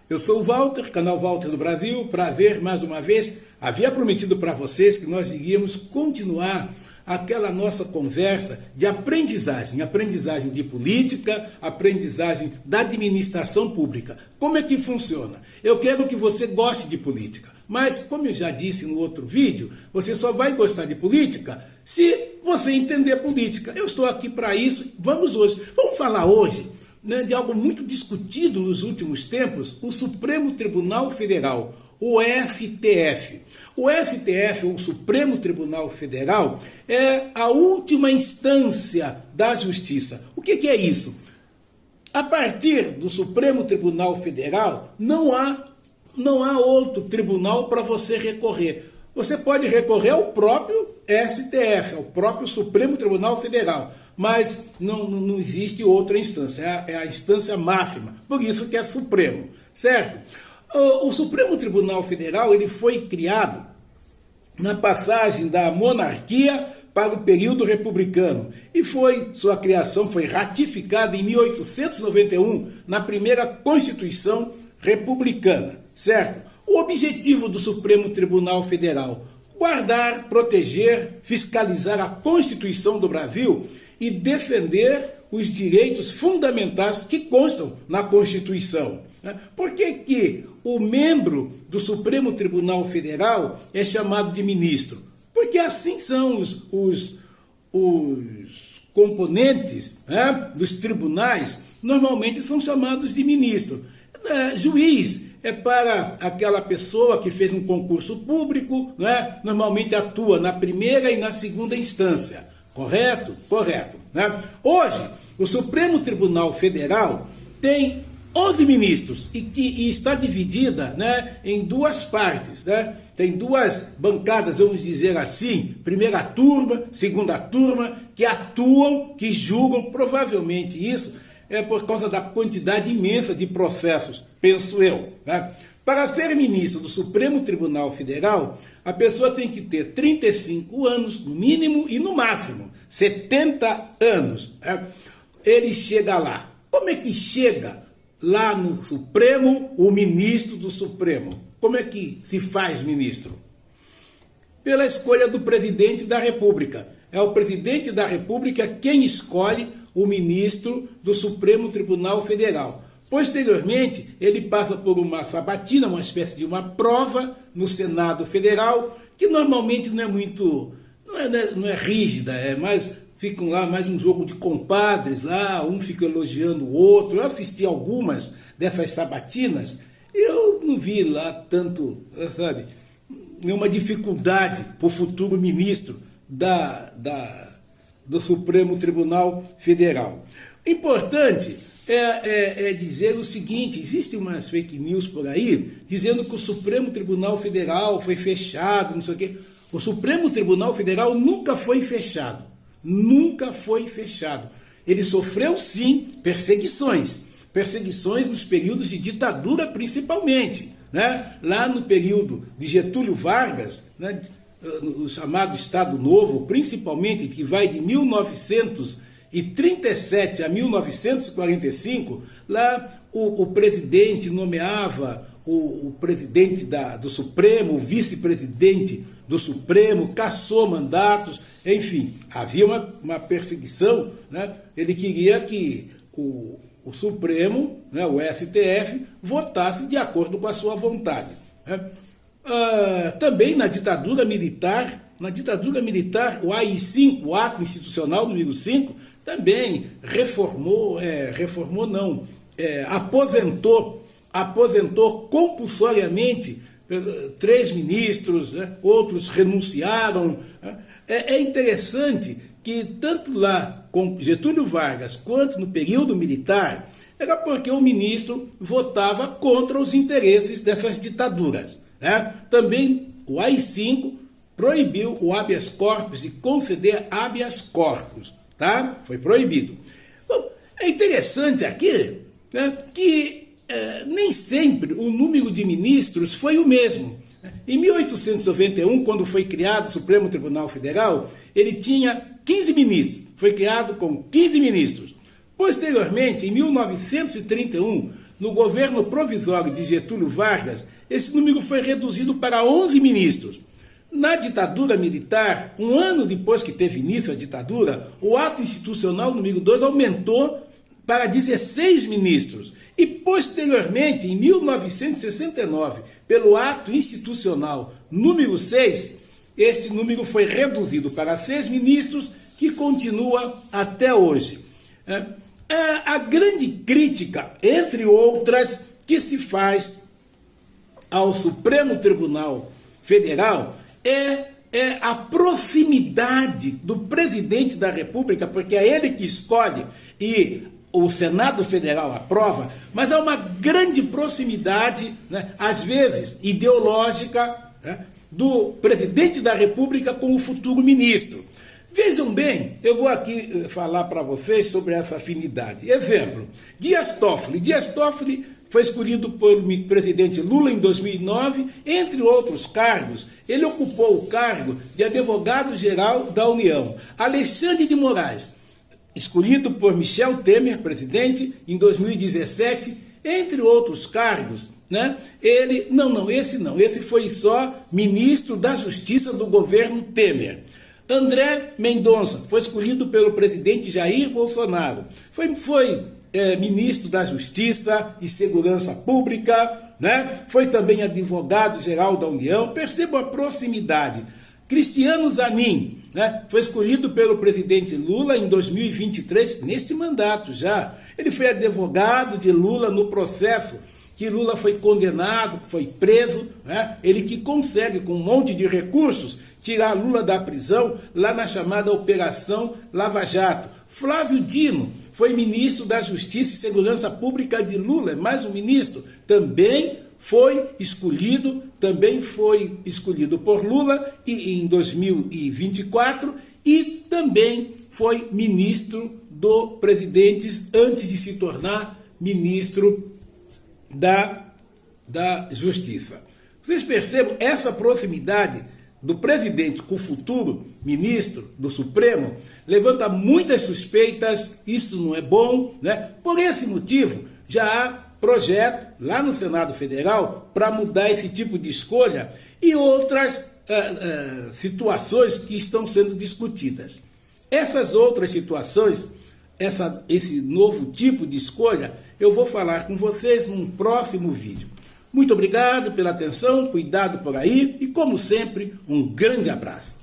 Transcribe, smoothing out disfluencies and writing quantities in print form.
Eu sou o Walter, canal Walter do Brasil. Prazer mais uma vez. Havia prometido para vocês que nós iríamos continuar aquela nossa conversa de aprendizagem de política, aprendizagem da administração pública. Como é que funciona? Eu quero que você goste de política, mas como eu já disse no outro vídeo, você só vai gostar de política se você entender política. Eu estou aqui para isso. Vamos falar hoje de algo muito discutido nos últimos tempos, o Supremo Tribunal Federal, o STF. O STF, o Supremo Tribunal Federal, é a última instância da justiça. O que é isso? A partir do Supremo Tribunal Federal, não há outro tribunal para você recorrer. Você pode recorrer ao próprio STF, ao próprio Supremo Tribunal Federal, mas não existe outra instância, é a instância máxima, por isso que é Supremo, certo? O Supremo Tribunal Federal ele foi criado na passagem da monarquia para o período republicano e sua criação foi ratificada em 1891 na primeira Constituição republicana, certo? O objetivo do Supremo Tribunal Federal: guardar, proteger, fiscalizar a Constituição do Brasil e defender os direitos fundamentais que constam na Constituição. Por que o membro do Supremo Tribunal Federal é chamado de ministro? Porque assim são os componentes dos tribunais, normalmente são chamados de ministro. Juiz é para aquela pessoa que fez um concurso público, normalmente atua na primeira e na segunda instância. Correto? Correto. Hoje, o Supremo Tribunal Federal tem 11 ministros e está dividida em duas partes. Tem duas bancadas, vamos dizer assim, primeira turma, segunda turma, que atuam, que julgam. Provavelmente isso é por causa da quantidade imensa de processos, penso eu. Para ser ministro do Supremo Tribunal Federal, a pessoa tem que ter 35 anos, no mínimo, e no máximo 70 anos. Ele chega lá. Como é que chega lá no Supremo o ministro do Supremo? Como é que se faz ministro? Pela escolha do presidente da República. É o presidente da República quem escolhe o ministro do Supremo Tribunal Federal. Posteriormente, ele passa por uma sabatina, uma espécie de uma prova no Senado Federal, que normalmente não é rígida, ficam lá mais um jogo de compadres, um fica elogiando o outro. Eu assisti algumas dessas sabatinas e eu não vi lá tanto, nenhuma dificuldade para o futuro ministro do Supremo Tribunal Federal. Importante é dizer o seguinte: existem umas fake news por aí dizendo que o Supremo Tribunal Federal foi fechado, não sei o quê. O Supremo Tribunal Federal nunca foi fechado. Nunca foi fechado. Ele sofreu, sim, perseguições nos períodos de ditadura, principalmente. Lá no período de Getúlio Vargas, o chamado Estado Novo, principalmente, que vai de 1937 a 1945, lá o presidente nomeava o presidente do Supremo, o vice-presidente do Supremo, cassou mandatos, enfim, havia uma perseguição. Ele queria que o Supremo, o STF, votasse de acordo com a sua vontade. Também na ditadura militar, o AI-5, o Ato Institucional número 5, também aposentou compulsoriamente 3 ministros, outros renunciaram. É interessante que tanto lá com Getúlio Vargas quanto no período militar, era porque o ministro votava contra os interesses dessas ditaduras. Também o AI-5 proibiu o habeas corpus, de conceder habeas corpus. Foi proibido. Bom, é interessante aqui que nem sempre o número de ministros foi o mesmo. Em 1891, quando foi criado o Supremo Tribunal Federal, ele tinha 15 ministros. Foi criado com 15 ministros. Posteriormente, em 1931, no governo provisório de Getúlio Vargas, esse número foi reduzido para 11 ministros. Na ditadura militar, um ano depois que teve início a ditadura, o ato institucional número 2 aumentou para 16 ministros. E, posteriormente, em 1969, pelo ato institucional número 6, este número foi reduzido para 6 ministros, que continua até hoje. A grande crítica, entre outras, que se faz ao Supremo Tribunal Federal é a proximidade do presidente da República, porque é ele que escolhe e o Senado Federal aprova, mas há uma grande proximidade, né, às vezes ideológica, né, do presidente da República com o futuro ministro. Vejam bem, eu vou aqui falar para vocês sobre essa afinidade. Exemplo, Dias Toffoli. Dias Toffoli foi escolhido pelo presidente Lula em 2009, entre outros cargos. Ele ocupou o cargo de advogado-geral da União. Alexandre de Moraes, escolhido por Michel Temer, presidente, em 2017, entre outros cargos, né? Esse foi só ministro da Justiça do governo Temer. André Mendonça foi escolhido pelo presidente Jair Bolsonaro. Foi ministro da Justiça e Segurança Pública, né? Foi também advogado-geral da União. Percebam a proximidade. Cristiano Zanin, né, foi escolhido pelo presidente Lula em 2023, nesse mandato já. Ele foi advogado de Lula no processo que Lula foi condenado, foi preso, né? Ele que consegue, com um monte de recursos, tirar Lula da prisão lá na chamada Operação Lava Jato. Flávio Dino foi ministro da Justiça e Segurança Pública de Lula, é mais um ministro, também foi escolhido por Lula em 2024 e também foi ministro do presidente antes de se tornar ministro da Justiça. Vocês percebam essa proximidade do presidente com o futuro ministro do Supremo? Levanta muitas suspeitas, isso não é bom, né? Por esse motivo, já há projeto lá no Senado Federal para mudar esse tipo de escolha e outras situações que estão sendo discutidas. Essas outras situações, esse novo tipo de escolha, eu vou falar com vocês num próximo vídeo. Muito obrigado pela atenção, cuidado por aí e, como sempre, um grande abraço.